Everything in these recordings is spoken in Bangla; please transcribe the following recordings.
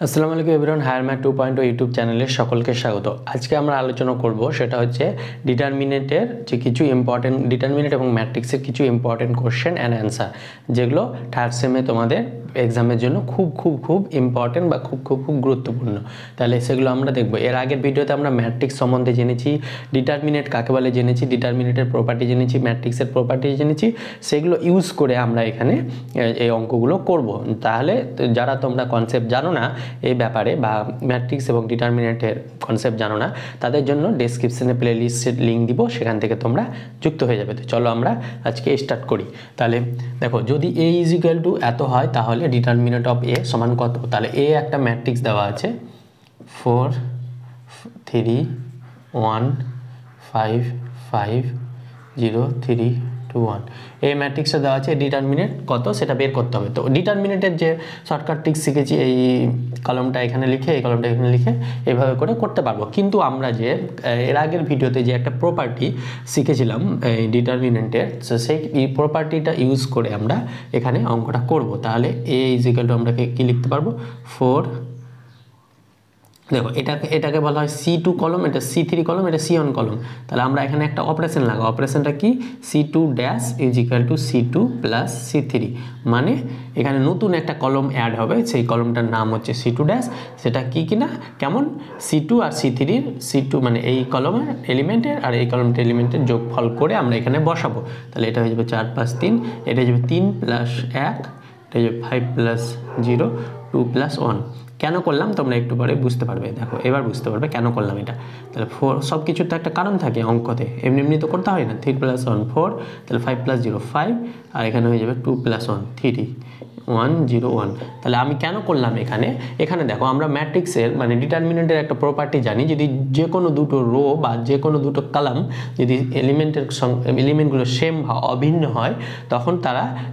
আসসালামু আলাইকুম এভরিওয়ান, হায়ার ম্যাথ 2.0 ইউটিউব চ্যানেলে সকলকে স্বাগত। আজকে আমরা আলোচনা করব সেটা হচ্ছে ডিটারমিনেন্টের যে কিছু ইম্পর্টেন্ট ডিটারমিনেন্ট এবং ম্যাট্রিক্সের কিছু ইম্পর্টেন্ট কোশ্চেন অ্যান্ড অ্যান্সার, যেগুলো থার্ড সেমে তোমাদের এক্সামের জন্য খুব ইম্পর্টেন্ট বা খুব গুরুত্বপূর্ণ। তাহলে সেগুলো আমরা দেখব। এর আগের ভিডিওতে আমরা ম্যাট্রিক্স সম্বন্ধে জেনেছি, ডিটারমিনেন্ট কাকে বলে জেনেছি, ডিটারমিনেন্টের প্রপার্টি জেনেছি, ম্যাট্রিক্সের প্রপার্টি জেনেছি। সেগুলো ইউজ করে আমরা এখানে এই অঙ্কগুলো করব। তাহলে যারা তোমরা কনসেপ্ট জানো না এই ব্যাপারে বা ম্যাট্রিক্স এবং ডিটারমিনেন্টের কনসেপ্ট জানো না, তাদের জন্য ডেসক্রিপশনে প্লেলিস্টের লিঙ্ক দিব, সেখান থেকে তোমরা যুক্ত হয়ে যাবে। তো চলো আমরা আজকে স্টার্ট করি। তাহলে দেখো, যদি a ইজিক্যাল টু এত হয় তাহলে ডিটারমিনেন্ট অফ a সমান কত। তাহলে a একটা ম্যাট্রিক্স দেওয়া আছে 4 3 1 5 5 0 3 2 1। এই ম্যাট্রিক্সটা দেওয়া আছে, ডিটারমিনেন্ট কত সেটা বের করতে হবে। তো ডিটারমিনেন্টের যে শর্টকাট ট্রিক শিখেছি, এই কলমটা এখানে লিখে এই কলমটা এখানে লিখে এইভাবে করে করতে পারবো। কিন্তু আমরা যে এর আগের ভিডিওতে যে একটা প্রপার্টি শিখেছিলাম এই ডিটারমিনেন্টের, তো সেই প্রপার্টিটা ইউজ করে আমরা এখানে অঙ্কটা করব। তাহলে a ইজিক্যাল টু আমরা কি লিখতে পারবো 4, দেখো এটাকে বলা হয় C2 কলম, এটা C3 কলম, এটা C1 কলম। তাহলে আমরা এখানে একটা অপারেশন লাগাবো। অপারেশনটা কি? C2 dash is equal to C2 plus C3, মানে এখানে নতুন একটা কলম অ্যাড হবে, সেই কলমটার নাম হচ্ছে C2 ড্যাশ। সেটা কি কিনা কেমন, C2 আর C3-র C2 মানে এই কলমের এলিমেন্টের আর এই কলমটা এলিমেন্টের যোগফল করে আমরা এখানে বসাবো। তাহলে এটা হয়ে যাবে 4 + 3, এটা হয়ে যাবে 3 + 1, এটা হয়ে যাবে 5 + 0 2 + 1। কেন করলাম তোমরা একটু পরে বুঝতে পারবে। দেখো এবার বুঝতে পারবে কেন করলাম এটা। তাহলে 4, সব কিছুর তো একটা কারণ থাকে অঙ্কতে, এমনি তো করতে হয় না। 3 + 1 4, তাহলে 5 + 0 5, আর এখানে হয়ে যাবে 2 + 1 3 1 0 1। তাহলে আমি কেন করলাম এখানে দেখো, আমরা ম্যাট্রিক্সের মানে ডিটারমিনেন্টের একটা প্রপার্টি জানি, যদি যে কোনো দুটো রো বা যে কোনো দুটো কলাম যদি এলিমেন্টগুলো সেম বা অভিন্ন হয়, তখন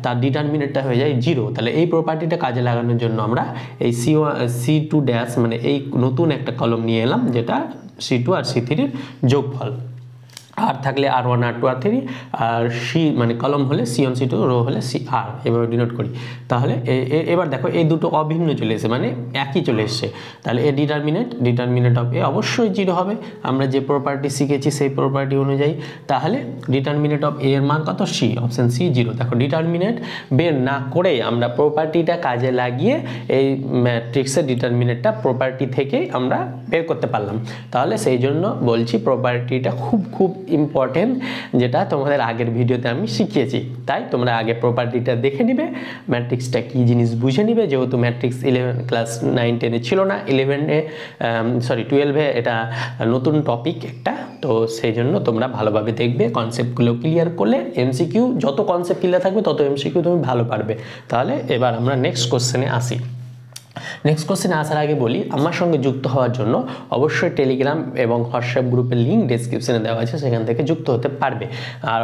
তার ডিটারমিনেন্টটা হয়ে যায় 0। তাহলে এই প্রপার্টিটা কাজে লাগানোর জন্য আমরা এই C2 ড্যাশ মানে এই নতুন একটা কলম নিয়ে এলাম, যেটা C2 আর C3-র যোগফল। আর থাকলে R1 R2 R3, আর মানে কলম হলে C1 C2, রো হলে CR, এভাবে ডিনোট করি। তাহলে এবার দেখো এই দুটো অভিন্ন চলে এসে মানে একই চলে এসছে। তাহলে এ ডিটারমিনেন্ট অফ A অবশ্যই 0 হবে, আমরা যে প্রপার্টি শিখেছি সেই প্রপার্টি অনুযায়ী। তাহলে ডিটারমিনেন্ট অফ A এর মান কত? C, option C 0। দেখো ডিটারমিনেন্ট বের না করেই আমরা প্রপার্টিটা কাজে লাগিয়ে এই ম্যাট্রিক্সের ডিটারমিনেন্টটা প্রপার্টি থেকেই আমরা বের করতে পারলাম। তাহলে সেই জন্য বলছি প্রপার্টিটা খুব ইম্পর্টেন্ট, যেটা তোমাদের আগের ভিডিওতে আমি শিখিয়েছি। তাই তোমরা আগে প্রপার্টিটা দেখে নিবে, ম্যাট্রিক্সটা কী জিনিস বুঝে নিবে। যেহেতু ম্যাট্রিক্স 11 ক্লাস 9 10-এ ছিল না, 12-এ এটা নতুন টপিক একটা, তো সেই জন্য তোমরা ভালোভাবে দেখবে, কনসেপ্টগুলো ক্লিয়ার করলে এমসিকিউ যত কনসেপ্ট ক্লিয়ার থাকবে তত এমসিকিউ তুমি ভালো পারবে। তাহলে এবার আমরা নেক্সট কোশ্চেনে আসি। নেক্সট কোশ্চেনে আসার আগে বলি, আমার সঙ্গে যুক্ত হওয়ার জন্য অবশ্যই টেলিগ্রাম এবং হোয়াটসঅ্যাপ গ্রুপের লিঙ্ক ডেসক্রিপশনে দেওয়া আছে, সেখান থেকে যুক্ত হতে পারবে। আর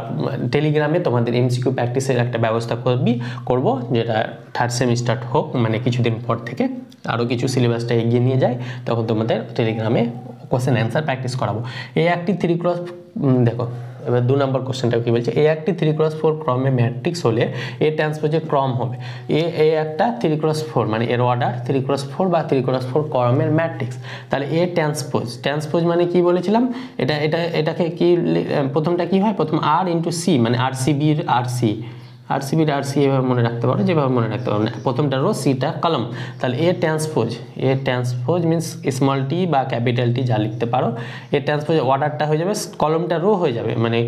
টেলিগ্রামে তোমাদের এমসিকিউ প্র্যাকটিসের একটা ব্যবস্থা করব, যেটা থার্ড সেমিস্টার হোক মানে কিছুদিন পর থেকে আরও কিছু সিলেবাসটা এগিয়ে নিয়ে যায়, তখন তোমাদের টেলিগ্রামে কোশ্চেন অ্যান্সার প্র্যাকটিস করাবো। এই একটি 3x, দেখো এবার 2 নম্বর কোশ্চেনটা কি বলছে, এ একটি 3x4 ক্রমে ম্যাট্রিক্স হলে এ ট্রান্সপোজের ক্রম হবে। এ একটা 3x4 মানে এর অর্ডার 3x4 বা 3x4 ক্রমের ম্যাট্রিক্স। তাহলে এ ট্রান্সপোজ মানে কি বলেছিলাম, এটাকে কি প্রথমটা কি হয়, প্রথম R × C মানে RCBর RC এভাবে মনে রাখতে পারো, যেভাবে মনে রাখতে পারো না। প্রথমটা রো, সিটা কলম। তাহলে এ ট্রান্সপোজ মিনস স্মল টি বা ক্যাপিটাল টি যা লিখতে পারো। এ ট্রান্সপোজ অর্ডারটা হয়ে যাবে, কলমটা রো হয়ে যাবে, মানে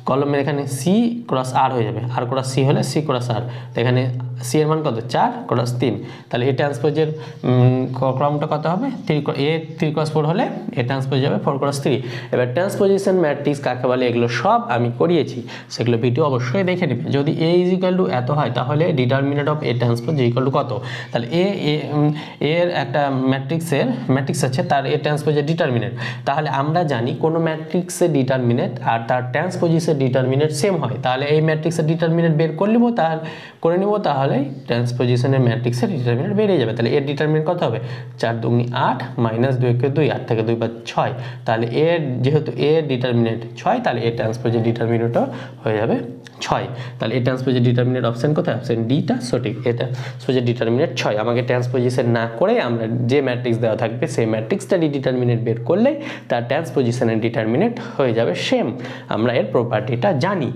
কলমের এখানে C × R হয়ে যাবে, R × C হলে C × R। তো এখানে C এর মান কত? 4 × 3। তাহলে এ ট্রান্সপোজের ক্রমটা কত হবে? 3x4 হলে এ ট্রান্সপোজ যাবে 4 × 3। এবার ট্রান্সপোজিশন ম্যাট্রিক্স কাকে বলে এগুলো সব আমি করিয়েছি, সেগুলো ভিডিও অবশ্যই দেখে নেবে। যদি A = এত হয় তাহলে ডিটারমিনেন্ট অফ A ট্রান্সপোজ কত। তাহলে এর একটা ম্যাট্রিক্স আছে, তার A ট্রান্সপোজের ডিটারমিনেন্ট। তাহলে আমরা জানি কোনো ম্যাট্রিক্সের ডিটারমিনেন্ট আর তার ট্রান্সপোজিশনের ডিটারমিনেন্ট সেম হয়, তাহলে এই ম্যাট্রিক্সের ডিটারমিনেন্ট বের করে নিব, তাহলে ট্রান্সপোজিশনের ম্যাট্রিক্সের ডিটারমিনেন্ট বেরিয়ে যাবে। তাহলে এর ডিটারমিনেন্ট কত হবে? 4 × 2 = 8 - 2 × 2 8 থেকে 2 বার 6। তাহলে যেহেতু এর ডিটারমিনেন্ট 6, তাহলে এ ট্রান্সপোজের ডিটারমিনেন্টও হয়ে যাবে 6, তাহলে এ ট্রান্সপোজের ডিটারমিনেট অপশন কোথায়? অপশন ডিটা সঠিক। এটা ট্রান্সপোজের ডিটারমিনেট 6। আমাকে ট্রান্সপোজিশন না করে আমরা যে ম্যাট্রিক্স দেওয়া থাকবে সেই ম্যাট্রিক্সটারই ডিটারমিনেট বের করলেই তার ট্রান্সপোজিশনের ডিটারমিনেট হয়ে যাবে সেম। আমরা এর প্রপার্টিটা জানি,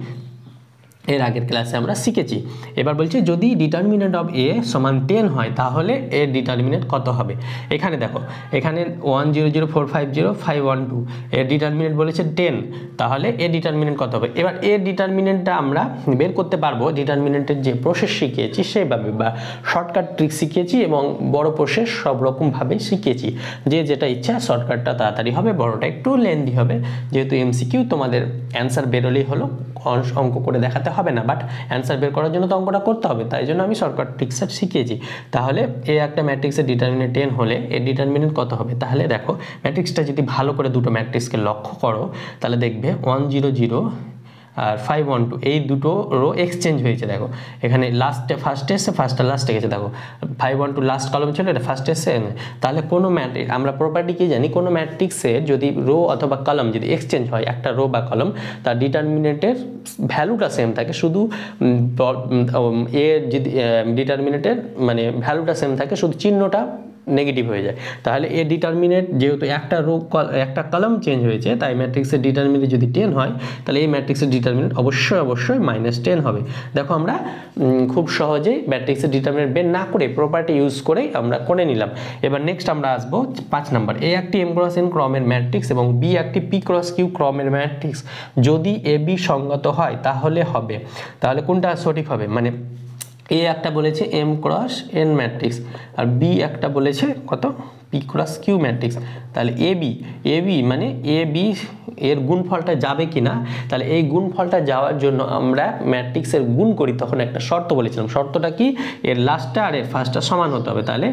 এর আগের ক্লাসে আমরা শিখেছি। এবার বলছি যদি ডিটারমিনেন্ট অফ এ সমান 10 হয় তাহলে এর ডিটারমিনেন্ট কত হবে? এখানে দেখো, এখানে 1 0 0 4 5 0 5 1 2, এর ডিটারমিনেন্ট বলেছে 10, তাহলে এর ডিটারমিনেন্ট কত হবে? এবার এর ডিটারমিনেন্টটা আমরা বের করতে পারবো ডিটারমিনেন্টের যে প্রসেস শিখিয়েছি সেইভাবে, বা শর্টকাট ট্রিক শিখিয়েছি এবং বড় প্রসেস সব রকমভাবেই শিখিয়েছি। যে যেটা ইচ্ছা, শর্টকাটটা তাড়াতাড়ি হবে, বড়টা একটু লেন্দি হবে। যেহেতু এমসিকিউ তোমাদের অ্যান্সার বেরোলেই হলো, অঙ্ক করে দেখাতে হবে না, বাট অ্যান্সার বের করার জন্য তো অঙ্কটা করতে হবে, তাই জন্য আমি শর্টকাট ট্রিক্সটা শিখিয়েছি। তাহলে এই একটা ম্যাট্রিক্সের ডিটারমিনেন্ট 10 হলে এর ডিটারমিনেন্ট কত হবে? তাহলে দেখো ম্যাট্রিক্সটা যদি ভালো করে দুটো ম্যাট্রিক্সকে লক্ষ্য করো তাহলে দেখবে 1 0 0 আর 5 1 2 এই দুটো রো এক্সচেঞ্জ হয়েছে। দেখো এখানে লাস্টে ফার্স্টে এসে ফার্স্টটা লাস্টে গেছে। দেখো 5 1 2 লাস্ট কলম ছিল, এটা ফার্স্টে এসে। তাহলে কোনো ম্যাট্রিক্স, আমরা প্রপার্টি কি জানি, কোনো ম্যাট্রিক্সে যদি রো অথবা কলম যদি এক্সচেঞ্জ হয়, একটা রো বা কলম, তার ডিটারমিনেন্টের ভ্যালুটা সেম থাকে, শুধু এর যদি ডিটারমিনেন্টের মানে ভ্যালুটা সেম থাকে, শুধু চিহ্নটা নেগেটিভ হয়ে যায়। তাহলে এর ডিটারমিনেন্ট যেহেতু একটা রো একটা কলাম চেঞ্জ হয়েছে, তাই ম্যাট্রিক্সের ডিটারমিনেন্ট যদি 10 হয় তাহলে এই ম্যাট্রিক্সের ডিটারমিনেন্ট অবশ্যই -10 হবে। দেখো আমরা খুব সহজেই ম্যাট্রিক্সের ডিটারমিনেন্ট বের না করে প্রপার্টি ইউজ করেই আমরা করে নিলাম। এবার নেক্সট আমরা আসবো 5 নাম্বার। এ একটি m × n ক্রমের ম্যাট্রিক্স এবং বি একটি p × q ক্রমের ম্যাট্রিক্স, যদি এ বি সঙ্গত হয় তাহলে হবে। তাহলে কোনটা সঠিক হবে? মানে এ একটা বলেছে m × n ম্যাট্রিক্স আর বি একটা বলেছে কত? p × q matrix. তাহলে এ বি মানে এ বি এর গুণফলটা যাবে কিনা, তাহলে এই গুণফলটা যাওয়ার জন্য আমরা ম্যাট্রিক্সের গুণ করি, তখন একটা শর্ত বলেছিলাম। শর্তটা কি? এর লাস্টটা আর এর ফার্স্টটা সমান হতে হবে। তাহলে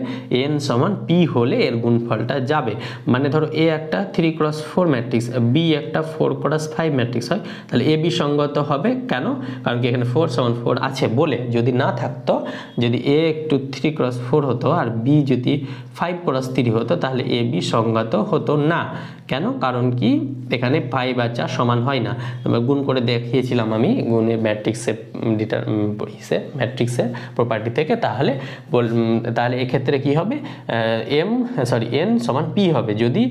n সমান p হলে এর গুণফলটা যাবে। মানে ধরো এ একটা 3 × 4 ম্যাট্রিক্স, বি একটা 4 × 5 ম্যাট্রিক্স হয়, তাহলে এ বি সঙ্গত হবে। কেন? কারণ কি এখানে 4 = 4 আছে বলে। যদি না থাকতো, যদি এ একটু 3 × 4 হতো আর বি যদি 5 × 3 হতো, তাহলে এ বি সঙ্গত হতো না। কেন? কারণ কি এখানে 5 আর 4 সমান হয় না। গুণ করে দেখিয়েছিলাম আমি গুণের ম্যাট্রিক্সের ম্যাট্রিক্সের প্রপার্টি থেকে। তাহলে এক্ষেত্রে কি হবে? n সমান p হবে। যদি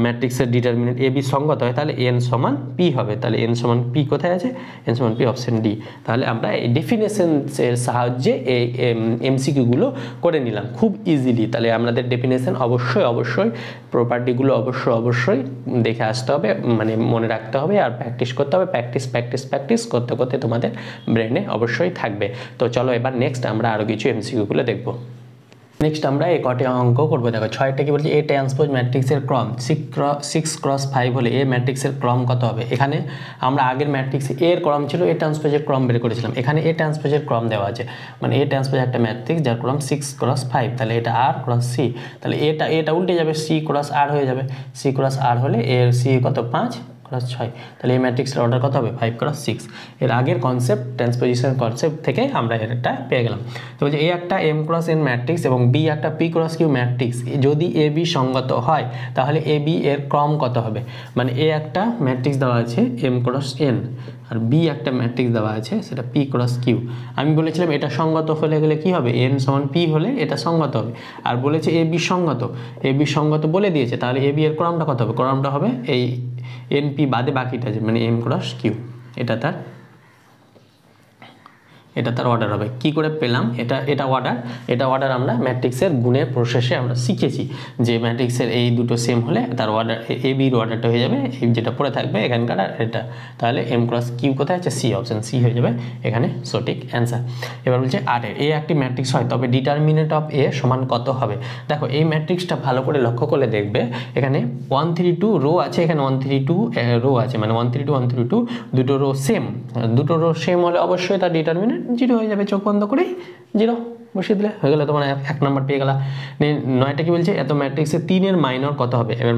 ম্যাট্রিক্সের ডিটারমিনেন্ট এ বি সঙ্গত হয় তাহলে n সমান p হবে। তাহলে n সমান p কোথায় আছে? n সমান p অপশন ডি। তাহলে আমরা এই ডেফিনেশনের সাহায্যে এই এমসিকিউগুলো করে নিলাম খুব ইজিলি। তাহলে আমাদের ডেফিনেশন অবশ্যই প্রপার্টিগুলো অবশ্যই দেখে আসতে হবে, মানে মনে রাখতে হবে আর প্র্যাকটিস করতে হবে। প্র্যাকটিস করতে করতে তোমাদের ব্রেনে অবশ্যই থাকবে। তো চলো এবার নেক্সট আমরা আরও কিছু এমসিকিউগুলো দেখব। নেক্সট আমরা এই কটি অঙ্ক করবো। দেখো 6টা কি বলছে? এ ট্রান্সপোজ ম্যাট্রিক্সের ক্রম 6 × 5 হলে এ ম্যাট্রিক্সের ক্রম কত হবে? এখানে আমরা আগের ম্যাট্রিক্সে এর ক্রম ছিল, এ ট্রান্সপোজের ক্রম বের করেছিলাম। এখানে এ ট্রান্সপোজের ক্রম দেওয়া আছে, মানে এ ট্রান্সপোজ একটা ম্যাট্রিক্স যার ক্রম 6 × 5, তাহলে এটা r × c, তাহলে এটা উল্টে যাবে, c × r হয়ে যাবে। c × r হলে এর c কত? 5 × 6, তাহলে এই ম্যাট্রিক্সের অর্ডার কত হবে? 5 × 6। এর আগের কনসেপ্ট ট্রান্সপোজিশন কনসেপ্ট থেকে আমরা এটা পেয়ে গেলাম। তো বলছে এ একটা m × n ম্যাট্রিক্স এবং বি একটা p × q ম্যাট্রিক্স, যদি এ বি সঙ্গত হয় তাহলে এ বি এর ক্রম কত হবে? মানে এ একটা ম্যাট্রিক্স দেওয়া আছে m × n আর বি একটা ম্যাট্রিক্স দেওয়া আছে সেটা p × q। আমি বলেছিলাম এটা সঙ্গত হলে গেলে কি হবে? n সমান p হলে এটা সঙ্গত হবে। আর বলেছে এ বি সঙ্গত বলে দিয়েছে, তাহলে এ বি এর ক্রমটা কত হবে? ক্রমটা হবে এই np বাদে বাকিটা আছে, মানে m × q। এটা তার অর্ডার হবে। কি করে পেলাম এটা অর্ডার আমরা ম্যাট্রিক্সের গুণের প্রসেসে আমরা শিখেছি যে ম্যাট্রিক্সের এই দুটো সেম হলে তার অর্ডার এ বির অর্ডারটা হয়ে যাবে, এই যেটা পড়ে থাকবে এখানকার আর এটা। তাহলে m × q কোথায় আছে? সি, অপশন সি হয়ে যাবে এখানে সঠিক অ্যান্সার। এবার বলছে 8 এ একটি ম্যাট্রিক্স হয় তবে ডিটারমিনেন্ট অফ এ সমান কত হবে? দেখো এই ম্যাট্রিক্সটা ভালো করে লক্ষ্য করলে দেখবে এখানে 1 3 2 রো আছে, এখানে 1 3 2 রো আছে, মানে 1 3 2 1 3 2 দুটো রো সেম হলে অবশ্যই তার ডিটারমিনেন্ট 0 হয়ে যাবে। চোখ বন্ধ করেই 0 বসিয়ে দিলে হয়ে গেল, তোমার 1 নাম্বার পেয়ে গেলা। 9টা কি বলছে? এত ম্যাট্রিক্সে 3 এর মাইনর কত হবে? এবার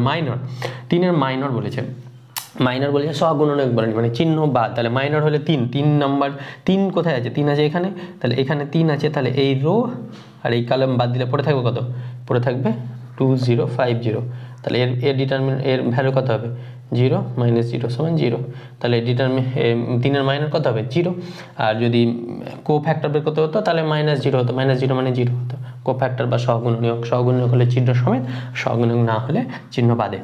3 এর মাইনর বলেছে সহগুণনক বলেনি, মানে চিহ্ন বাদ। তাহলে মাইনর হলে 3 নাম্বার 3 কোথায় আছে? 3 আছে এখানে, তাহলে এখানে 3 আছে, তাহলে এই রো আর এই কলাম বাদ দিলে পড়ে থাকবে কত? পড়ে থাকবে 2 0 5 0। তাহলে এর ডিটারমিনেন্ট এর ভ্যালু কত হবে 0 মাইনাস 0 সমান 0। তাহলে তিনের মাইনাস কত হবে 0। আর যদি কোফ্যাক্টর বের করতে হতো তাহলে -0 হতো, -0 মানে 0 হতো। কোফ্যাক্টর বা সহগুণনীয়ক হলে চিহ্ন সমেত, সহগুণনীয়ক না হলে চিহ্ন বাদে।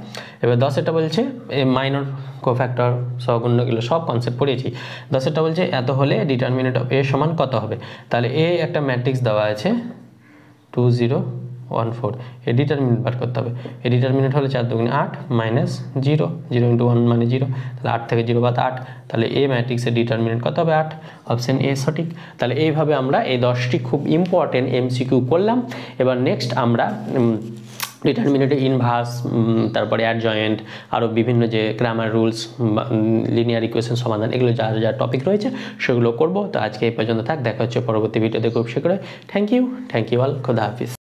এবার 10 বলছে মাইনর কোফ্যাক্টর সহগুণনীয়ক এগুলো সব কনসেপ্ট পড়িয়েছি। 10 বলছে এত হলে ডিটারমিনেন্ট অফ এ সমান কত হবে। তাহলে এ একটা ম্যাট্রিক্স দেওয়া আছে 2 0 1 4, এর ডিটারমিনেন্ট বার করতে হবে। এর ডিটারমিনেন্ট হলে 4 2 8 মাইনাস 0, 0 × 1 মানে 0, তাহলে 8 থেকে 0 বাদ 8, তাহলে এ ম্যাট্রিক্সের ডিটারমিনেন্ট কত হবে 8, অপশন এ সঠিক। তাহলে এইভাবে আমরা এই 10টি খুব ইম্পর্টেন্ট এমসিকিউ করলাম। এবার নেক্সট আমরা ডিটারমিনেন্টের ইনভার্স, তারপরে অ্যাডজয়েন্ট, আরও বিভিন্ন যে গ্রামার রুলস, লিনিয়ার ইকুয়েশন সমাধান, এগুলো যা যা টপিক রয়েছে সেগুলো করব। তো আজকে এই পর্যন্ত থাক, দেখা হচ্ছে পরবর্তী ভিডিওতে খুব শীঘ্রই। থ্যাংক ইউ অল, খোদা হাফিজ।